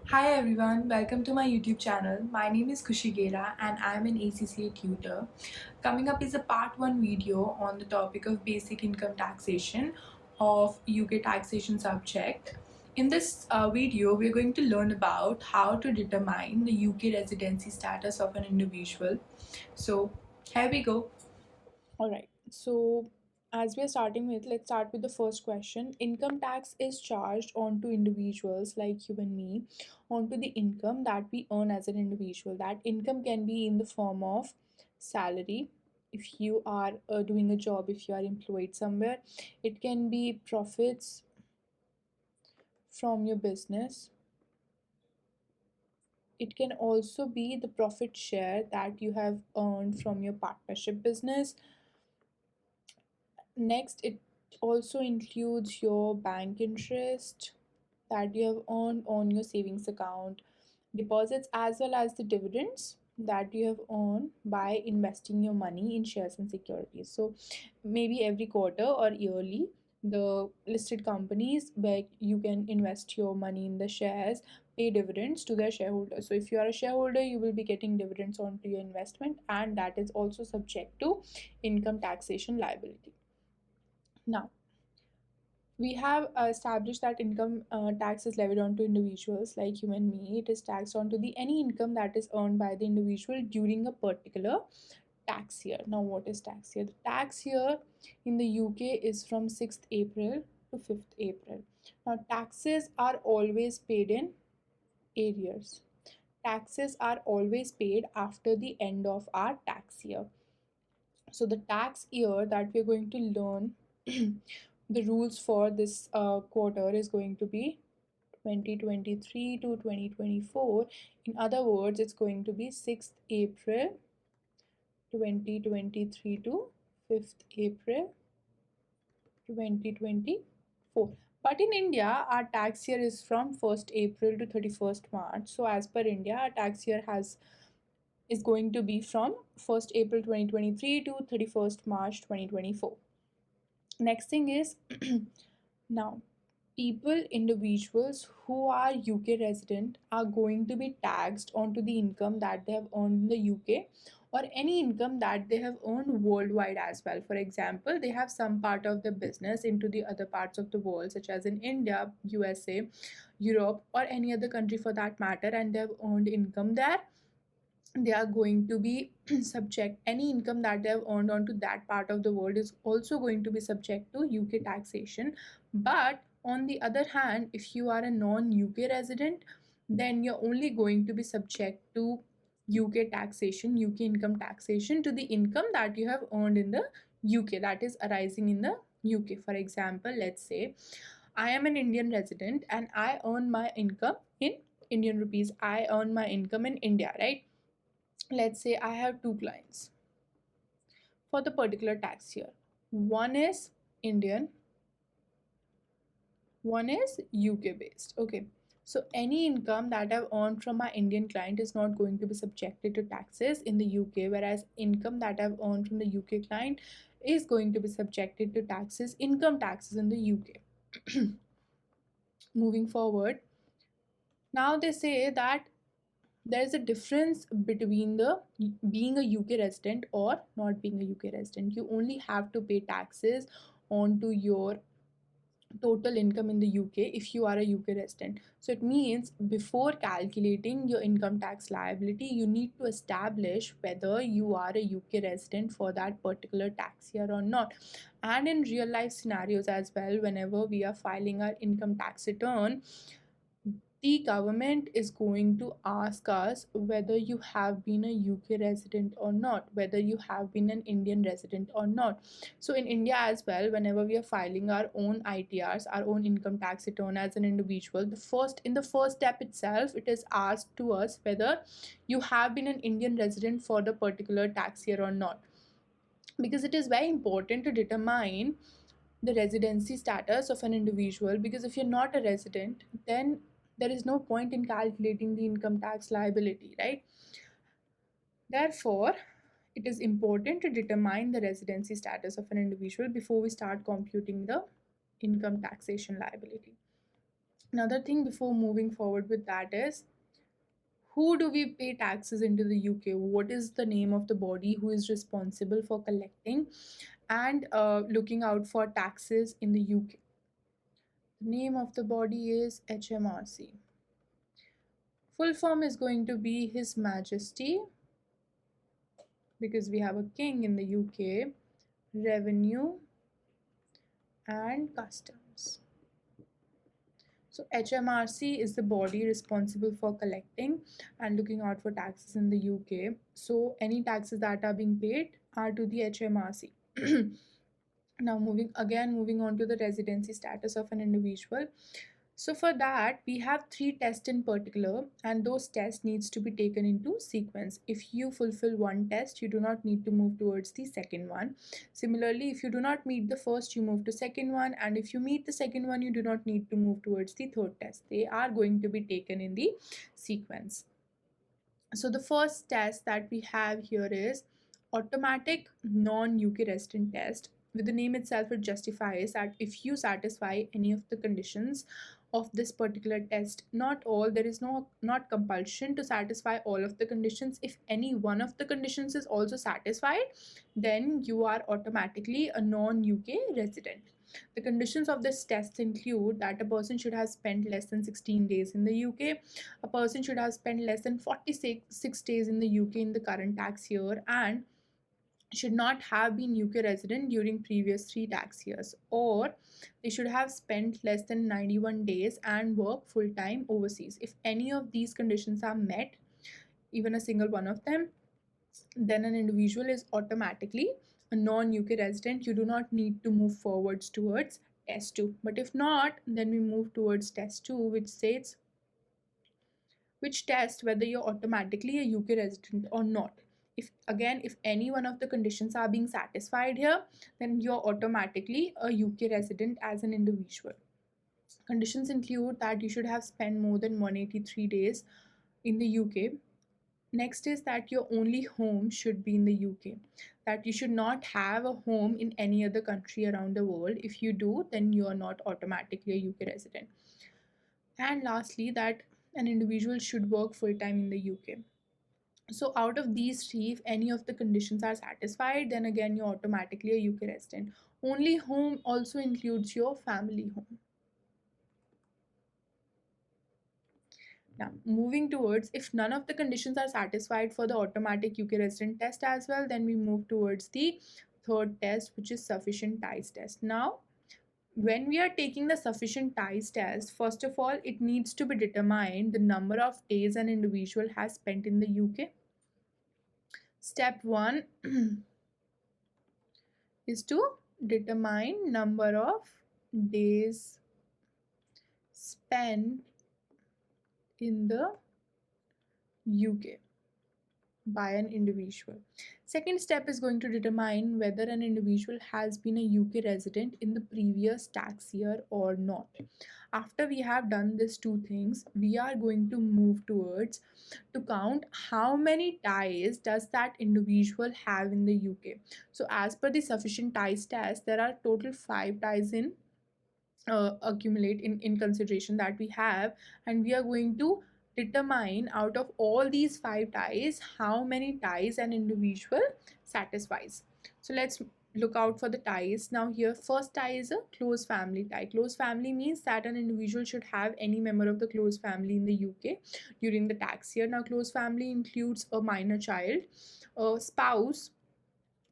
Hi everyone, welcome to my YouTube channel. My name is Kushi Gera and I am an ACCA tutor. Coming up is a part 1 video on the topic of basic income taxation of UK taxation subject. In this video, we are going to learn about how to determine the UK residency status of an individual. So here we go. All right. So, as we are starting with, let's start with the first question. Income tax is charged onto individuals like you and me, onto the income that we earn as an individual. That income can be in the form of salary. If you are doing a job, if you are employed somewhere, it can be profits from your business. It can also be the profit share that you have earned from your partnership business. Next, it also includes your bank interest that you have earned on your savings account, deposits, as well as the dividends that you have earned by investing your money in shares and securities. So, maybe every quarter or yearly, the listed companies where you can invest your money in the shares pay dividends to their shareholders. So, if you are a shareholder, you will be getting dividends onto your investment, and that is also subject to income taxation liability. Now, we have established that income tax is levied onto individuals like you and me. It is taxed onto the any income that is earned by the individual during a particular tax year. Now, what is tax year? The tax year in the UK is from 6th April to 5th April. Now, taxes are always paid in arrears. Taxes are always paid after the end of our tax year. So, the tax year that we're going to learn the rules for this quarter is going to be 2023 to 2024. In other words, it's going to be 6th April 2023 to 5th April 2024. But in India, our tax year is from 1st April to 31st March. So as per India, our tax year is going to be from 1st April 2023 to 31st March 2024. Next thing is now individuals who are UK resident are going to be taxed onto the income that they have earned in the UK or any income that they have earned worldwide as well. For example, they have some part of the business into the other parts of the world, such as in India, USA, Europe, or any other country for that matter, and they have earned income there. They are going to be subject, any income that they have earned onto that part of the world is also going to be subject to UK taxation. But on the other hand, if you are a non-UK resident, then you're only going to be subject to UK taxation, UK income taxation to the income that you have earned in the UK, that is arising in the UK. For example, let's say I am an Indian resident and I earn my income in Indian rupees. I earn my income in India, right? Let's say I have two clients for the particular tax year. One is Indian, one is UK based. Okay. So any income that I've earned from my Indian client is not going to be subjected to taxes in the UK, whereas income that I've earned from the UK client is going to be subjected to taxes, income taxes in the UK. Moving forward, now they say that there's a difference between the being a UK resident or not being a UK resident. You only have to pay taxes onto your total income in the UK if you are a UK resident. So it means before calculating your income tax liability, you need to establish whether you are a UK resident for that particular tax year or not. And in real life scenarios as well, whenever we are filing our income tax return, the government is going to ask us whether you have been a UK resident or not, whether you have been an Indian resident or not. So in India as well, whenever we are filing our own ITRs, our own income tax return as an individual, in the first step itself, it is asked to us whether you have been an Indian resident for the particular tax year or not, because it is very important to determine the residency status of an individual, because if you're not a resident, then there is no point in calculating the income tax liability, right? Therefore, it is important to determine the residency status of an individual before we start computing the income taxation liability. Another thing before moving forward with that is, who do we pay taxes into the UK? What is the name of the body who is responsible for collecting and looking out for taxes in the UK? The name of the body is HMRC. Full form is going to be His Majesty, because we have a king in the UK, Revenue and Customs. So HMRC is the body responsible for collecting and looking out for taxes in the UK. So any taxes that are being paid are to the HMRC. Now moving on to the residency status of an individual. So for that, we have three tests in particular, and those tests needs to be taken into sequence. If you fulfill one test, you do not need to move towards the second one. Similarly, if you do not meet the first, you move to second one, and if you meet the second one, you do not need to move towards the third test. They are going to be taken in the sequence. So the first test that we have here is automatic non-UK resident test. With the name itself, it justifies that if you satisfy any of the conditions of this particular test, not all, there is not compulsion to satisfy all of the conditions. If any one of the conditions is also satisfied, then you are automatically a non-UK resident. The conditions of this test include that a person should have spent less than 16 days in the UK, a person should have spent less than 46 days in the UK in the current tax year, and should not have been UK resident during previous 3 tax years, or they should have spent less than 91 days and work full time overseas. If any of these conditions are met, even a single one of them, then an individual is automatically a non-UK resident. You do not need to move forwards towards test 2. But if not, then we move towards test 2, which tests whether you're automatically a UK resident or not. If any one of the conditions are being satisfied here, then you're automatically a UK resident as an individual. Conditions include that you should have spent more than 183 days in the UK. Next is that your only home should be in the UK, that you should not have a home in any other country around the world. If you do, then you are not automatically a UK resident. And lastly, that an individual should work full time in the UK. So out of these three, if any of the conditions are satisfied, then again you're automatically a UK resident. Only home also includes your family home. Now, moving towards, if none of the conditions are satisfied for the automatic UK resident test as well, then we move towards the third test, which is sufficient ties test. Now, when we are taking the sufficient ties test, first of all, it needs to be determined the number of days an individual has spent in the UK. Step 1 is to determine number of days spent in the UK by an individual. Second step is going to determine whether an individual has been a UK resident in the previous tax year or not. After we have done these two things, we are going to move towards to count how many ties does that individual have in the UK. So as per the sufficient ties test, there are total 5 ties in accumulate in consideration that we have, and we are going to determine out of all these 5 ties how many ties an individual satisfies. So let's look out for the ties. Now here, first tie is a close family tie. Close family means that an individual should have any member of the close family in the UK during the tax year. Now close family includes a minor child, a spouse,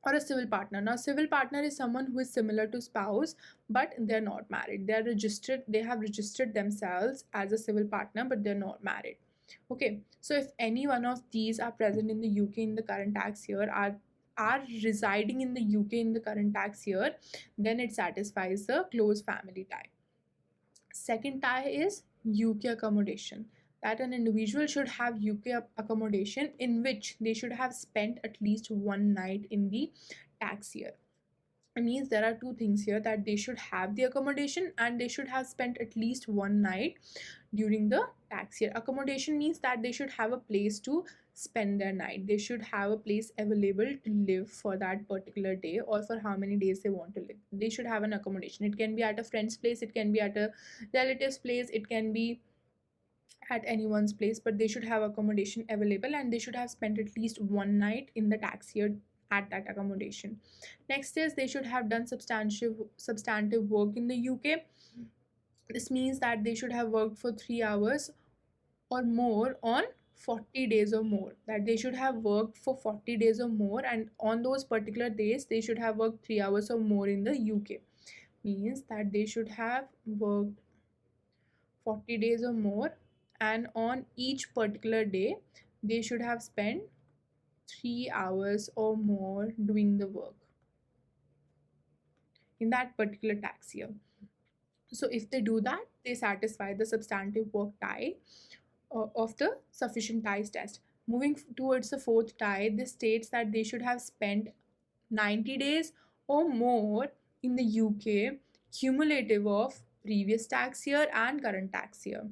or a civil partner. Now civil partner is someone who is similar to spouse, but they're not married. They have registered themselves as a civil partner, but they're not married. Okay, so if any one of these are present in the UK in the current tax year, are residing in the UK in the current tax year, then it satisfies the close family tie. Second tie is UK accommodation, that an individual should have UK accommodation in which they should have spent at least one night in the tax year. It means there are two things here, that they should have the accommodation and they should have spent at least one night during the tax year. Accommodation means that they should have a place to spend their night. They should have a place available to live for that particular day or for how many days they want to live. They should have an accommodation. It can be at a friend's place, it can be at a relative's place, it can be at anyone's place, but they should have accommodation available and they should have spent at least one night in the tax year at that accommodation. Next is they should have done substantive work in the UK. This means that they should have worked for 3 hours or more on 40 days or more. That they should have worked for 40 days or more, and on those particular days they should have worked 3 hours or more in the UK. Means that they should have worked 40 days or more, and on each particular day they should have spent 3 hours or more doing the work in that particular tax year. So if they do that, they satisfy the substantive work tie of the sufficient ties test. Moving towards the fourth tie, this states that they should have spent 90 days or more in the UK cumulative of previous tax year and current tax year.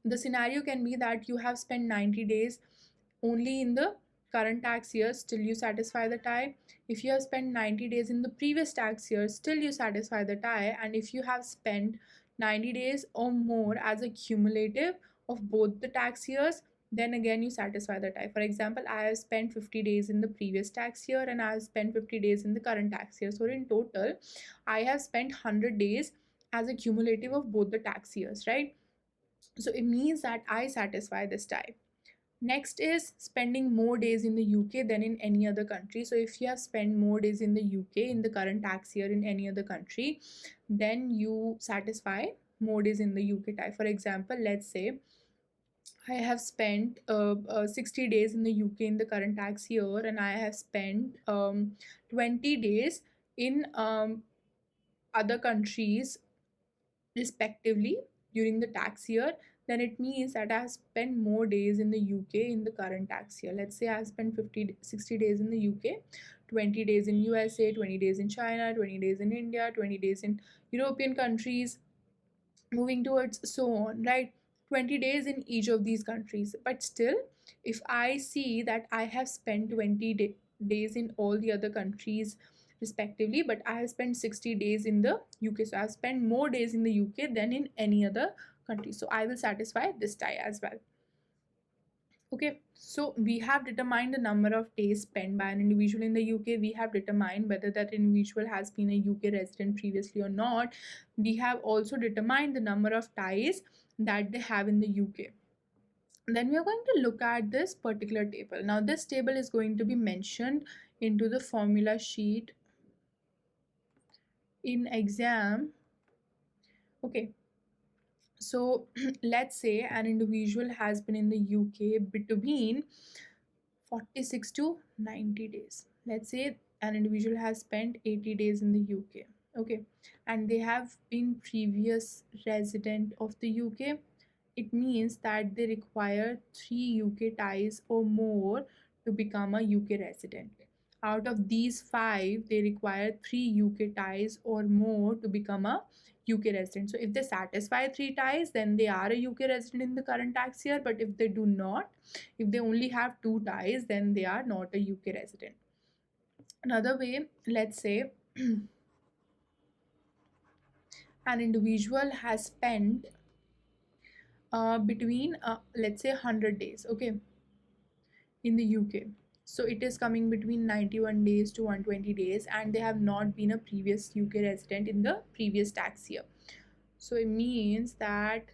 The scenario can be that you have spent 90 days only in the current tax year, still you satisfy the tie. If you have spent 90 days in the previous tax year, still you satisfy the tie. And if you have spent 90 days or more as a cumulative of both the tax years, then again you satisfy the tie. For example, I have spent 50 days in the previous tax year and I have spent 50 days in the current tax year. So in total, I have spent 100 days as a cumulative of both the tax years, right? So it means that I satisfy this tie. Next is spending more days in the UK than in any other country. So if you have spent more days in the UK in the current tax year in any other country, then you satisfy more days in the UK tie. For example, let's say I have spent 60 days in the UK in the current tax year, and I have spent 20 days in other countries respectively during the tax year, then it means that I have spent more days in the UK in the current tax year. Let's say I have spent 60 days in the UK, 20 days in USA, 20 days in China, 20 days in India, 20 days in European countries, moving towards so on, right? 20 days in each of these countries. But still, if I see that I have spent 20 days in all the other countries respectively, but I have spent 60 days in the UK, so I have spent more days in the UK than in any other country, so I will satisfy this tie as well. Okay, so we have determined the number of days spent by an individual in the UK. We have determined whether that individual has been a UK resident previously or not. We have also determined the number of ties that they have in the UK. Then we are going to look at this particular table. Now this table is going to be mentioned into the formula sheet in exam. Okay, so let's say an individual has been in the UK between 46 to 90 days. Let's say an individual has spent 80 days in the UK. Okay, and they have been previous resident of the UK. It means that they require 3 UK ties or more to become a UK resident. Out of these 5, they require 3 UK ties or more to become a UK resident. So if they satisfy 3 ties, then they are a UK resident in the current tax year. But if they do not, if they only have 2 ties, then they are not a UK resident. Another way, let's say an individual has spent between let's say 100 days, okay, in the UK. So it is coming between 91 days to 120 days, and they have not been a previous UK resident in the previous tax year. So it means that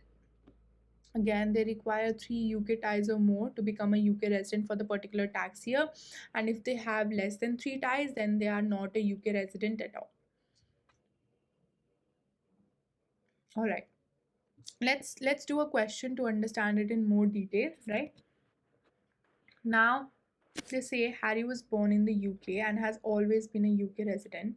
again they require 3 UK ties or more to become a UK resident for the particular tax year, and if they have less than 3 ties, then they are not a UK resident at all. All right, let's do a question to understand it in more detail, right? Now they say Harry was born in the UK and has always been a UK resident.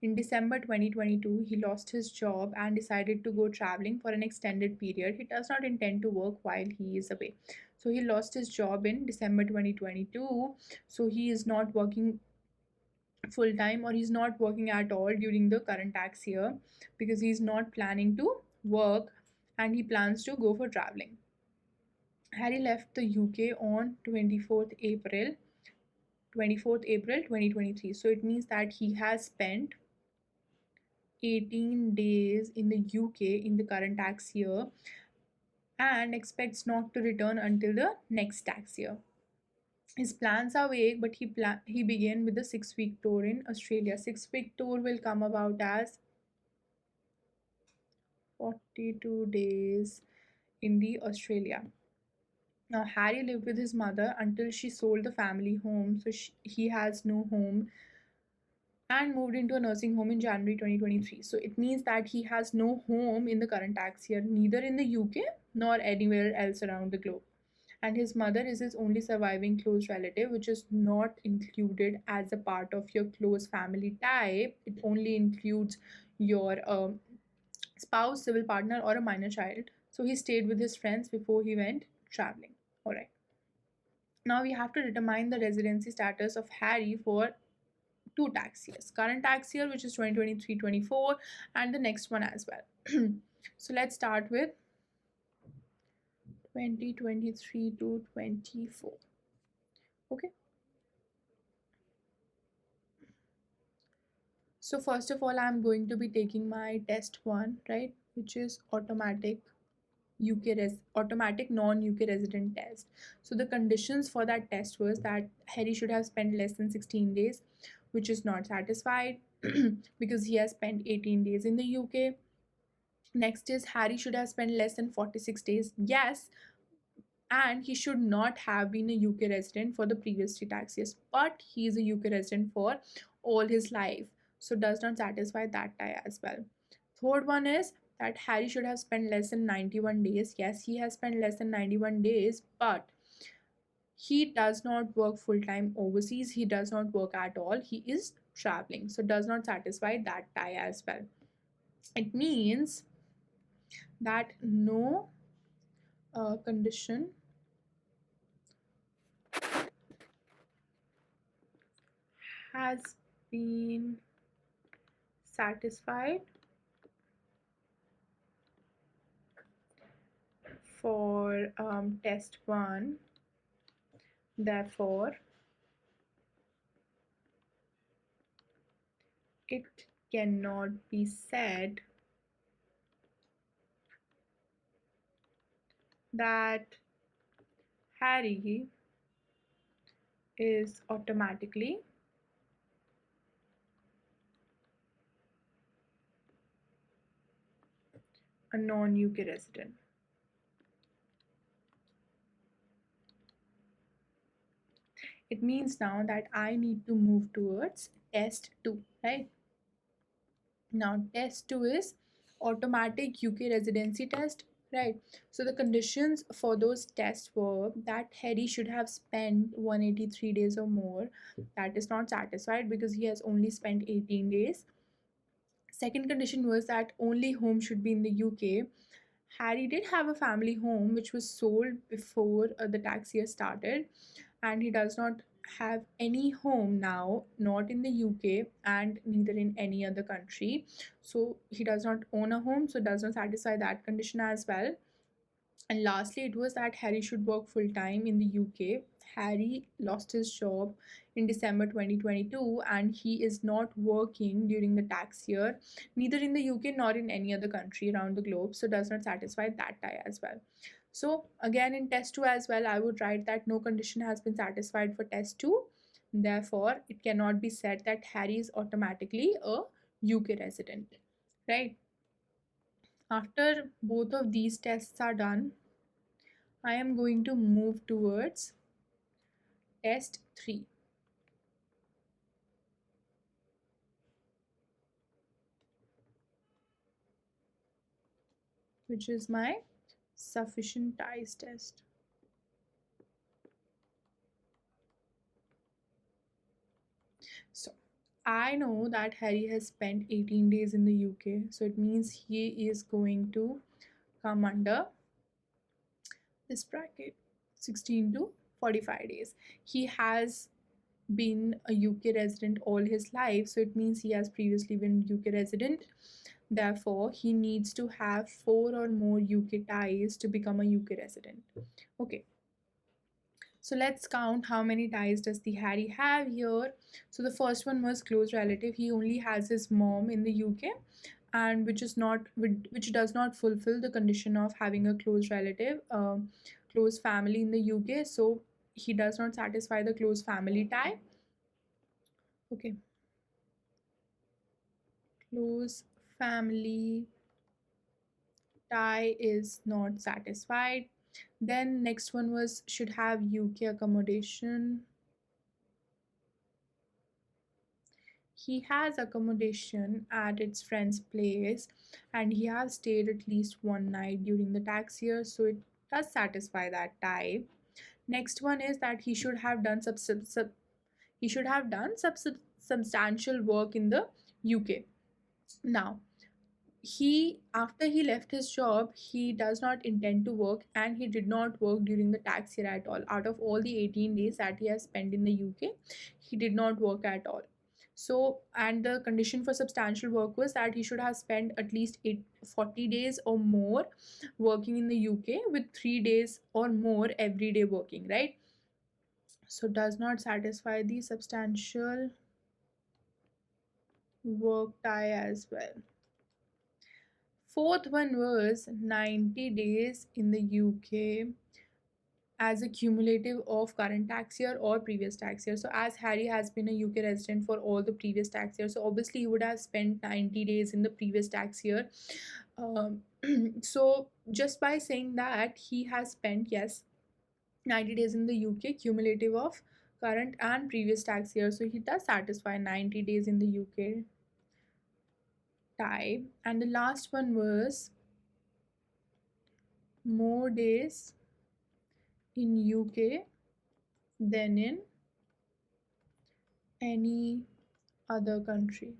In December 2022, he lost his job and decided to go traveling for an extended period. He does not intend to work while he is away. So he lost his job in December 2022. So he is not working full time, or he's not working at all during the current tax year because he's not planning to work and he plans to go for traveling. Harry left the UK on 24th April 2023. So it means that he has spent 18 days in the UK in the current tax year and expects not to return until the next tax year. His plans are vague, but he began with a 6-week tour in Australia. 6-week tour will come about as 42 days in the Australia. Now, Harry lived with his mother until she sold the family home, so he has no home, and moved into a nursing home in January 2023. So it means that he has no home in the current tax year, neither in the UK nor anywhere else around the globe. And his mother is his only surviving close relative, which is not included as a part of your close family type. It only includes your spouse, civil partner, or a minor child. So he stayed with his friends before he went traveling. All right. Now we have to determine the residency status of Harry for two tax years, current tax year, which is 2023-24, and the next one as well. So let's start with 2023 to 24. Okay. So first of all, I'm going to be taking my test one, right, which is automatic non-UK resident test. So the conditions for that test was that Harry should have spent less than 16 days, which is not satisfied because he has spent 18 days in the UK. Next is Harry should have spent less than 46 days. Yes, and he should not have been a UK resident for the previous 3 tax years, but he is a UK resident for all his life, so does not satisfy that tie as well. Third one is that Harry should have spent less than 91 days. Yes, he has spent less than 91 days, but he does not work full time overseas. He does not work at all. He is traveling, so does not satisfy that tie as well. It means that no condition has been satisfied for test 1. Therefore, it cannot be said that Harry is automatically a non-UK resident. It means now that I need to move towards test 2, right? Now, test 2 is automatic UK residency test, right? So, the conditions for those tests were that Harry should have spent 183 days or more. That is not satisfied because he has only spent 18 days. Second condition was that only home should be in the UK. Harry did have a family home which was sold before the tax year started, and he does not have any home now, not in the UK and neither in any other country. So he does not own a home, so does not satisfy that condition as well. And lastly, it was that Harry should work full time in the UK. Harry lost his job in December 2022 and he is not working during the tax year, neither in the UK nor in any other country around the globe, so does not satisfy that tie as well. So, again, in test 2 as well, I would write that no condition has been satisfied for test 2. Therefore, it cannot be said that Harry is automatically a UK resident, right? After both of these tests are done, I am going to move towards test 3, which is my sufficient ties test. So I know that Harry has spent 18 days in the UK, so it means he is going to come under this bracket, 16 to 45 days. He has been a UK resident all his life, so it means he has previously been UK resident. Therefore, he needs to have 4 or more UK ties to become a UK resident. Okay, so let's count how many ties does the Harry have here. So the first one was close relative. He only has his mom in the UK, and which does not fulfill the condition of having a close relative, close family in the UK. So he does not satisfy the close family tie. Okay, close family tie is not satisfied. Then next one was should have UK accommodation. He has accommodation at its friend's place and he has stayed at least one night during the tax year, so it does satisfy that type. Next one is that he should have done he should have done substantial work in the UK. Now, he after he left his job, he does not intend to work and he did not work during the tax year at all. Out of all the 18 days that he has spent in the UK, he did not work at all. So, and the condition for substantial work was that he should have spent at least 40 days or more working in the UK with 3 days or more every day working, right? So does not satisfy the substantial work tie as well. Fourth one was 90 days in the UK as a cumulative of current tax year or previous tax year. So as Harry has been a UK resident for all the previous tax years, so obviously he would have spent 90 days in the previous tax year. So just by saying that he has spent, yes, 90 days in the UK cumulative of current and previous tax year, so he does satisfy 90 days in the UK type. And the last one was more days in UK than in any other country.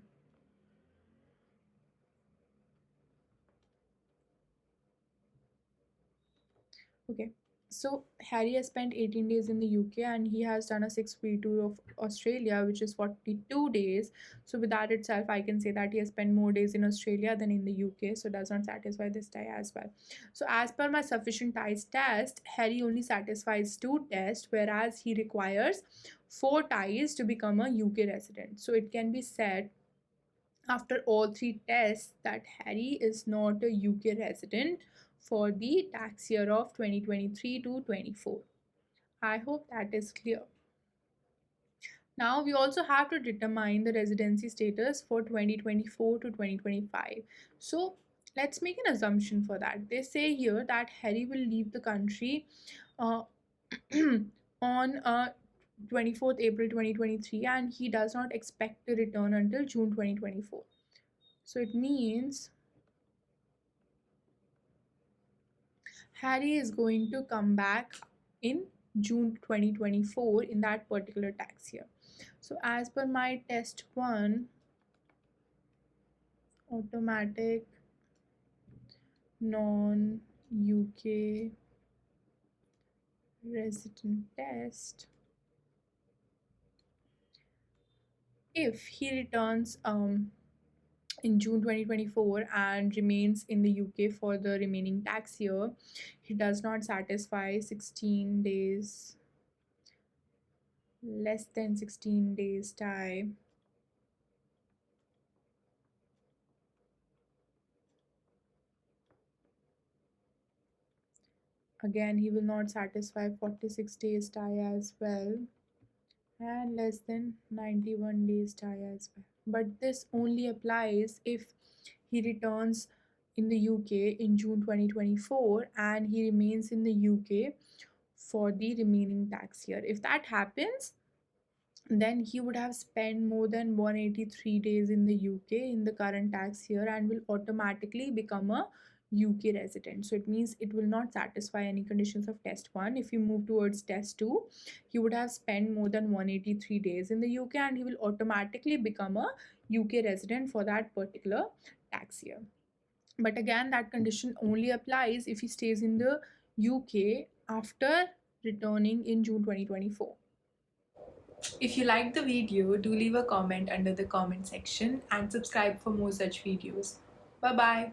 Okay, so Harry has spent 18 days in the UK and he has done a 6 week tour of Australia, which is 42 days. So, with that itself, I can say that he has spent more days in Australia than in the UK, so does not satisfy this tie as well. So, as per my sufficient ties test, Harry only satisfies 2 tests, whereas he requires 4 ties to become a UK resident. So, it can be said after all 3 tests that Harry is not a UK resident for the tax year of 2023 to 24. I hope that is clear. Now we also have to determine the residency status for 2024 to 2025. So let's make an assumption for that. They say here that Harry will leave the country uh, on 24th April 2023 and he does not expect to return until June 2024. So it means Harry is going to come back in June 2024 in that particular tax year. So as per my test 1, automatic non-UK resident test, if he returns in June 2024 and remains in the UK for the remaining tax year, he does not satisfy 16 days, less than 16 days tie. Again, he will not satisfy 46 days tie as well, and less than 91 days tie as well. But this only applies if he returns in the UK in June 2024 and he remains in the UK for the remaining tax year. If that happens, then he would have spent more than 183 days in the UK in the current tax year and will automatically become a UK resident. So it means it will not satisfy any conditions of test 1. If you move towards test 2, he would have spent more than 183 days in the UK and he will automatically become a UK resident for that particular tax year. But again, that condition only applies if he stays in the UK after returning in June 2024. If you liked the video, do leave a comment under the comment section and subscribe for more such videos. Bye bye.